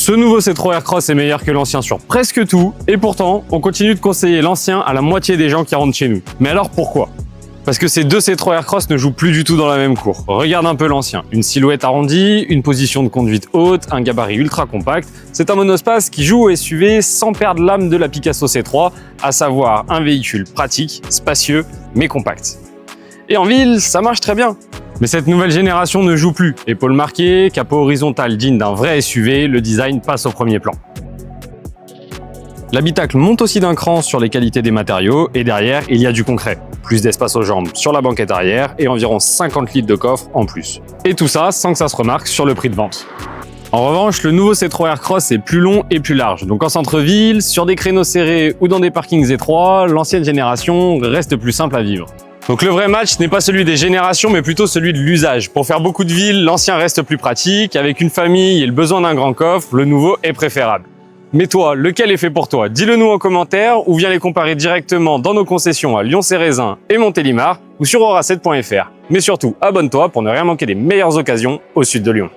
Ce nouveau C3 Aircross est meilleur que l'ancien sur presque tout, et pourtant, on continue de conseiller l'ancien à la moitié des gens qui rentrent chez nous. Mais alors pourquoi? Parce que ces deux C3 Aircross ne jouent plus du tout dans la même cour. Regarde un peu l'ancien. Une silhouette arrondie, une position de conduite haute, un gabarit ultra compact. C'est un monospace qui joue au SUV sans perdre l'âme de la Picasso C3, à savoir un véhicule pratique, spacieux, mais compact. Et en ville, ça marche très bien. Mais cette nouvelle génération ne joue plus. Épaules marquées, capot horizontal digne d'un vrai SUV, le design passe au premier plan. L'habitacle monte aussi d'un cran sur les qualités des matériaux et derrière, il y a du concret. Plus d'espace aux jambes sur la banquette arrière et environ 50 litres de coffre en plus. Et tout ça sans que ça se remarque sur le prix de vente. En revanche, le nouveau C3 Aircross est plus long et plus large. Donc en centre-ville, sur des créneaux serrés ou dans des parkings étroits, l'ancienne génération reste plus simple à vivre. Donc le vrai match n'est pas celui des générations, mais plutôt celui de l'usage. Pour faire beaucoup de villes, l'ancien reste plus pratique. Avec une famille et le besoin d'un grand coffre, le nouveau est préférable. Mais toi, lequel est fait pour toi? Dis-le nous en commentaire ou viens les comparer directement dans nos concessions à Lyon-Cérézin et Montélimar ou sur aura7.fr. Mais surtout, abonne-toi pour ne rien manquer des meilleures occasions au sud de Lyon.